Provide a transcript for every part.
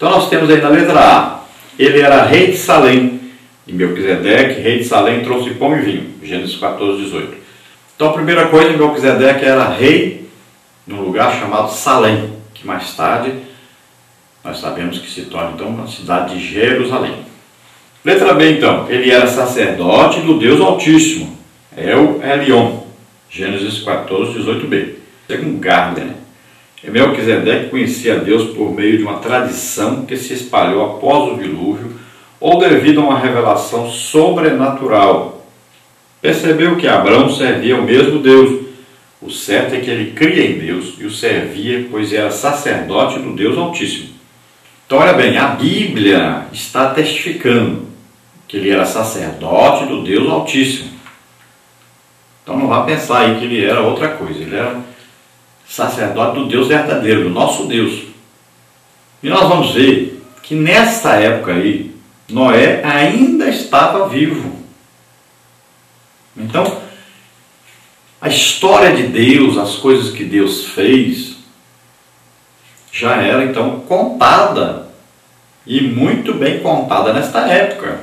Então nós temos aí na letra A, ele era rei de Salém, e Melquisedeque, rei de Salém, trouxe pão e vinho, Gênesis 14, 18. Então a primeira coisa, Melquisedeque era rei num lugar chamado Salém, que mais tarde nós sabemos que se torna então uma cidade de Jerusalém. Letra B então, ele era sacerdote do Deus Altíssimo, El Elyon, Gênesis 14, 18b. Segundo Gardner, Melquisedeque conhecia Deus por meio de uma tradição que se espalhou após o dilúvio ou devido a uma revelação sobrenatural. Percebeu que Abraão servia ao mesmo Deus. O certo é que ele cria em Deus e o servia, pois era sacerdote do Deus Altíssimo. Então, olha bem, a Bíblia está testificando que ele era sacerdote do Deus Altíssimo. Então, não vá pensar aí que ele era outra coisa. Ele era sacerdote do Deus verdadeiro, do nosso Deus. E nós vamos ver que nessa época aí, Noé ainda estava vivo. Então, a história de Deus, as coisas que Deus fez, já era então contada, e muito bem contada nesta época.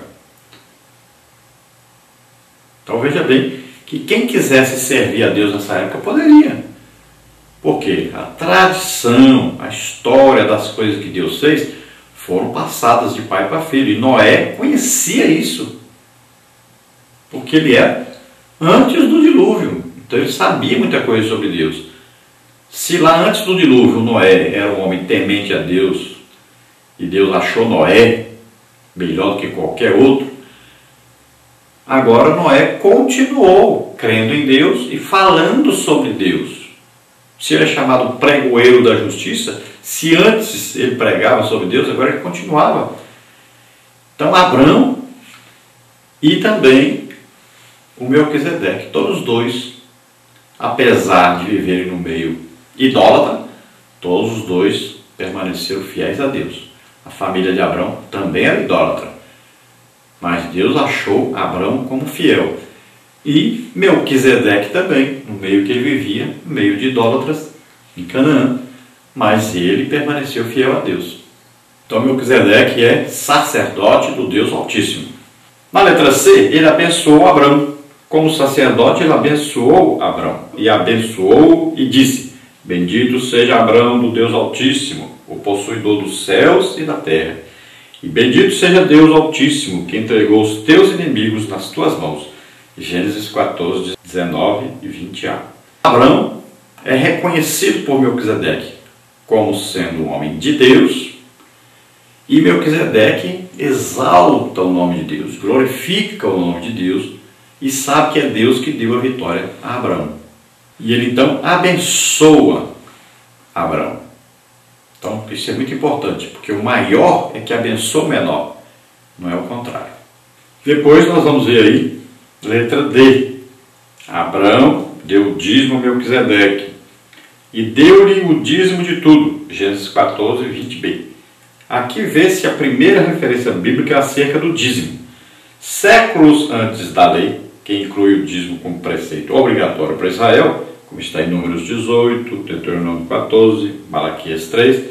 Então veja bem que quem quisesse servir a Deus nessa época poderia. Porque a tradição, a história das coisas que Deus fez foram passadas de pai para filho. E Noé conhecia isso. Porque ele era antes do dilúvio. Então ele sabia muita coisa sobre Deus. Se lá antes do dilúvio Noé era um homem temente a Deus e Deus achou Noé melhor do que qualquer outro, agora Noé continuou crendo em Deus e falando sobre Deus. Se ele é chamado pregoeiro da justiça, se antes ele pregava sobre Deus, agora ele continuava. Então Abraão e também o Melquisedeque, todos dois, apesar de viverem no meio idólatra, todos os dois permaneceram fiéis a Deus. A família de Abraão também era idólatra, mas Deus achou Abraão como fiel. E Melquisedeque também, no meio que ele vivia, no meio de idólatras, em Canaã, mas ele permaneceu fiel a Deus. Então Melquisedeque é sacerdote do Deus Altíssimo. Na letra C, ele abençoou Abraão. Como sacerdote, ele abençoou Abraão. E abençoou e disse: bendito seja Abraão do Deus Altíssimo, o possuidor dos céus e da terra. E bendito seja Deus Altíssimo, que entregou os teus inimigos nas tuas mãos. Gênesis 14, 19 e 20a. Abraão é reconhecido por Melquisedeque como sendo um homem de Deus, e Melquisedeque exalta o nome de Deus, glorifica o nome de Deus e sabe que é Deus que deu a vitória a Abraão. E ele então abençoa Abraão. Então isso é muito importante, porque o maior é que abençoa o menor, não é o contrário. Depois nós vamos ver aí, letra D. Abraão deu o dízimo a Melquisedeque e deu-lhe o dízimo de tudo. Gênesis 14, 20b. Aqui vê-se a primeira referência bíblica acerca do dízimo. Séculos antes da lei, que inclui o dízimo como preceito obrigatório para Israel, como está em Números 18, Deuteronômio 14, Malaquias 3,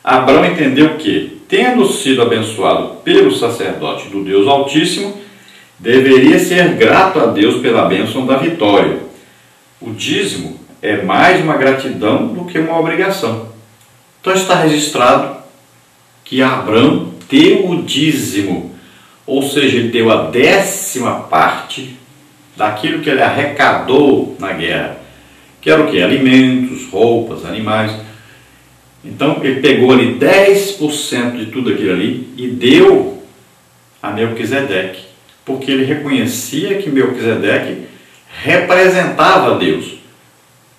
Abraão entendeu que, tendo sido abençoado pelo sacerdote do Deus Altíssimo, deveria ser grato a Deus pela bênção da vitória. O dízimo é mais uma gratidão do que uma obrigação. Então está registrado que Abraão deu o dízimo, ou seja, ele deu a 10ª parte daquilo que ele arrecadou na guerra, que era o quê? Alimentos, roupas, animais. Então ele pegou ali 10% de tudo aquilo ali e deu a Melquisedeque, porque ele reconhecia que Melquisedeque representava Deus.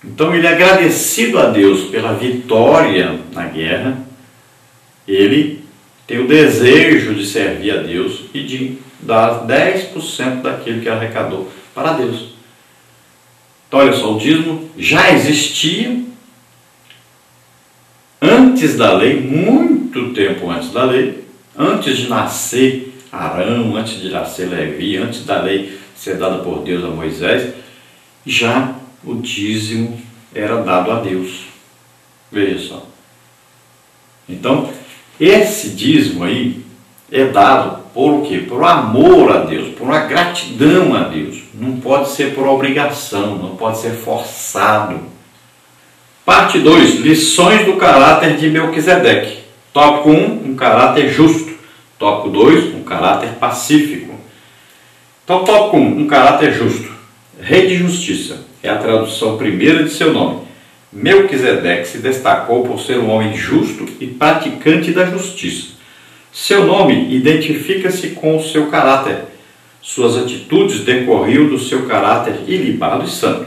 Então ele, agradecido a Deus pela vitória na guerra, ele tem o desejo de servir a Deus e de dar 10% daquilo que arrecadou para Deus. Então olha só, o dízimo já existia antes da lei, muito tempo antes da lei, antes de nascer Arão, antes de nascer Levi, antes da lei ser dada por Deus a Moisés, já o dízimo era dado a Deus. Veja só. Então, Esse dízimo aí é dado por o quê? Por amor a Deus, por uma gratidão a Deus. Não pode ser por obrigação, não pode ser forçado. Parte 2, lições do caráter de Melquisedeque. Tópico 1, um caráter justo. Tópico 2, um caráter pacífico. Então, tópico 1, um caráter justo. Rei de justiça é a tradução primeira de seu nome. Melquisedeque se destacou por ser um homem justo e praticante da justiça. Seu nome identifica-se com o seu caráter. Suas atitudes decorriam do seu caráter ilibado e santo.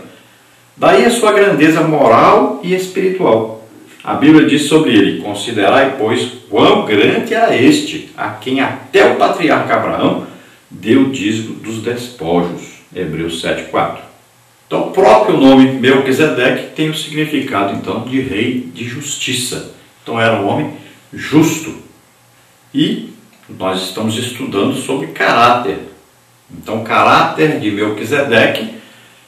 Daí a sua grandeza moral e espiritual. A Bíblia diz sobre ele: considerai, pois, quão grande era este, a quem até o patriarca Abraão deu dízimo dos despojos. Hebreus 7,4. Então, o próprio nome Melquisedeque tem o significado, então, de rei de justiça. Então, era um homem justo. E nós estamos estudando sobre caráter. Então, o caráter de Melquisedeque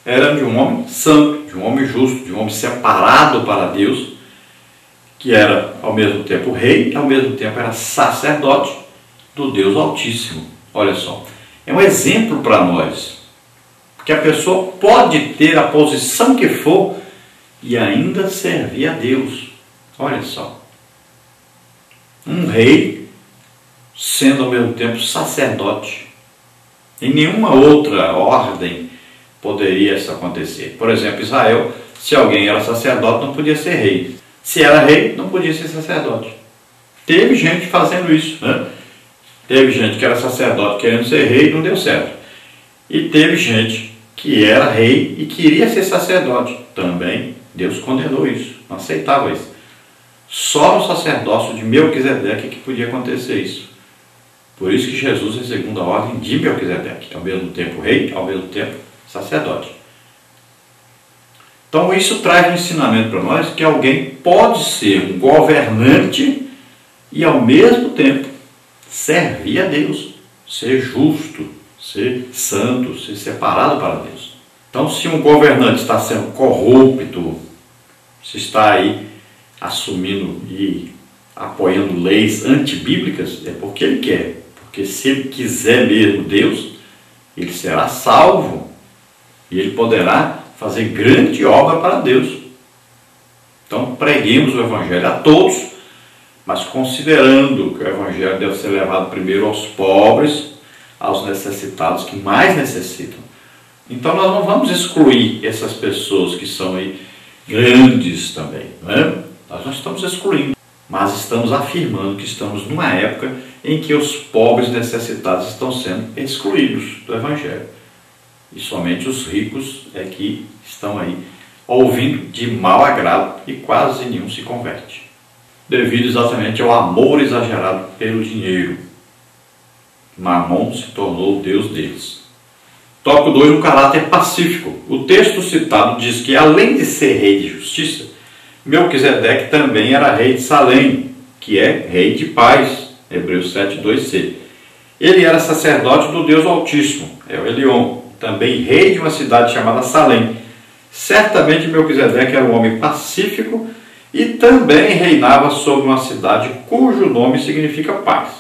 era de um homem santo, de um homem justo, de um homem separado para Deus, que era ao mesmo tempo rei e ao mesmo tempo era sacerdote do Deus Altíssimo. Olha só, é um exemplo para nós, porque a pessoa pode ter a posição que for e ainda servir a Deus. Olha só, um rei sendo ao mesmo tempo sacerdote. Em nenhuma outra ordem poderia isso acontecer. Por exemplo, Israel, se alguém era sacerdote, não podia ser rei. Se era rei, não podia ser sacerdote. Teve gente fazendo isso, né? Teve gente que era sacerdote querendo ser rei e não deu certo. E teve gente que era rei e queria ser sacerdote. Também Deus condenou isso, não aceitava isso. Só no sacerdócio de Melquisedeque que podia acontecer isso. Por isso que Jesus é segundo a ordem de Melquisedeque, ao mesmo tempo rei, ao mesmo tempo sacerdote. Então isso traz um ensinamento para nós que alguém pode ser um governante e ao mesmo tempo servir a Deus, ser justo, ser santo, ser separado para Deus. Então, se um governante está sendo corrupto, se está aí assumindo e apoiando leis antibíblicas, é porque ele quer. Porque se ele quiser mesmo Deus, ele será salvo e ele poderá fazer grande obra para Deus. Então, preguemos o Evangelho a todos, mas considerando que o Evangelho deve ser levado primeiro aos pobres, aos necessitados que mais necessitam. Então, nós não vamos excluir essas pessoas que são aí grandes também, não é? Nós não estamos excluindo, mas estamos afirmando que estamos numa época em que os pobres necessitados estão sendo excluídos do Evangelho. E somente os ricos é que estão aí ouvindo de mau agrado e quase nenhum se converte. Devido exatamente ao amor exagerado pelo dinheiro. Mamon se tornou o Deus deles. Tópico 2, um caráter pacífico. O texto citado diz que, além de ser rei de justiça, Melquisedeque também era rei de Salém, que é rei de paz. Hebreus 7:2c. Ele era sacerdote do Deus Altíssimo, é o Elion, também rei de uma cidade chamada Salém. Certamente Melquisedeque era um homem pacífico e também reinava sobre uma cidade cujo nome significa paz.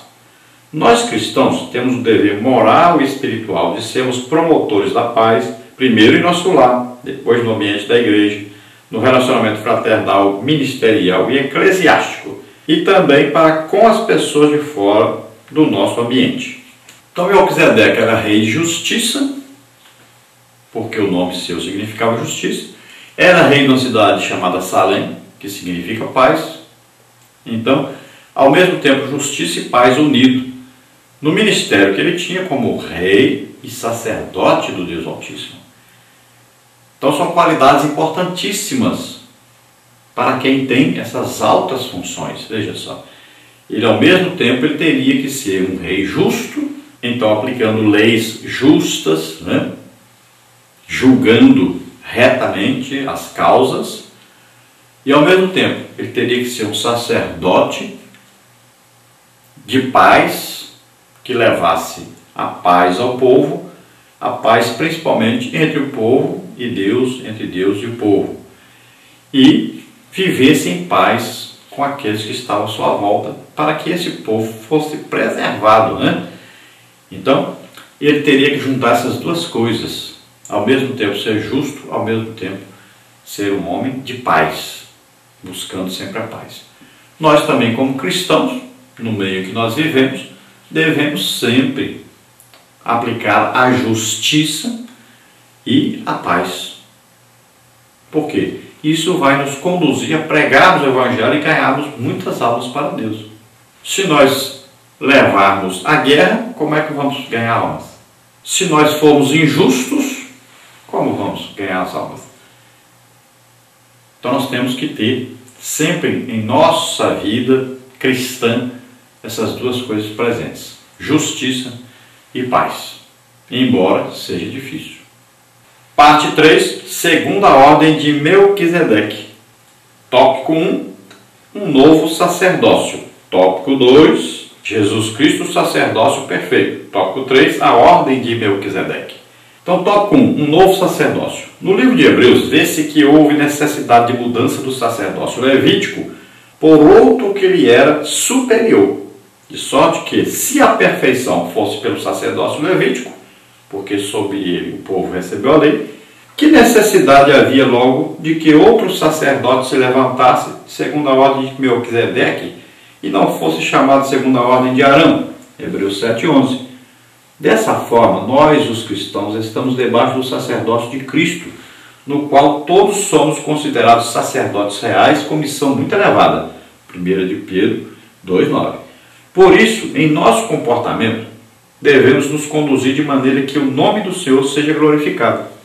Nós cristãos temos o dever moral e espiritual de sermos promotores da paz, primeiro em nosso lar, depois no ambiente da igreja, no relacionamento fraternal, ministerial e eclesiástico, e também para com as pessoas de fora do nosso ambiente. Então Melquisedeque era rei de justiça, porque o nome seu significava justiça, era rei de uma cidade chamada Salém, que significa paz. Então, ao mesmo tempo, justiça e paz unido no ministério que ele tinha como rei e sacerdote do Deus Altíssimo. Então são qualidades importantíssimas para quem tem essas altas funções. Veja só, ele ao mesmo tempo ele teria que ser um rei justo, então aplicando leis justas, né? Julgando retamente as causas, e ao mesmo tempo ele teria que ser um sacerdote de paz, que levasse a paz ao povo, a paz principalmente entre o povo e Deus, entre Deus e o povo, e vivesse em paz com aqueles que estavam à sua volta, para que esse povo fosse preservado, né? Então, ele teria que juntar essas duas coisas, ao mesmo tempo ser justo, ao mesmo tempo ser um homem de paz, buscando sempre a paz. Nós também, como cristãos, no meio que nós vivemos, devemos sempre aplicar a justiça e a paz. Por quê? Isso vai nos conduzir a pregarmos o Evangelho e ganharmos muitas almas para Deus. Se nós levarmos a guerra, como é que vamos ganhar almas? Se nós formos injustos, como vamos ganhar as almas? Então nós temos que ter sempre em nossa vida cristã essas duas coisas presentes: justiça e paz, embora seja difícil. Parte 3, segunda ordem de Melquisedeque. Tópico 1, um novo sacerdócio. Tópico 2, Jesus Cristo, sacerdócio perfeito. Tópico 3, a ordem de Melquisedeque. Então, tópico 1, um novo sacerdócio. No livro de Hebreus, vê-se que houve necessidade de mudança do sacerdócio levítico por outro que lhe era superior. De sorte que, se a perfeição fosse pelo sacerdócio levítico, porque sob ele o povo recebeu a lei, que necessidade havia logo de que outro sacerdote se levantasse segundo a ordem de Melquisedeque e não fosse chamado segundo a ordem de Arão? Hebreus 7:11. Dessa forma, nós, os cristãos, estamos debaixo do sacerdócio de Cristo, no qual todos somos considerados sacerdotes reais com missão muito elevada. 1 de Pedro 2:9. Por isso, em nosso comportamento, devemos nos conduzir de maneira que o nome do Senhor seja glorificado.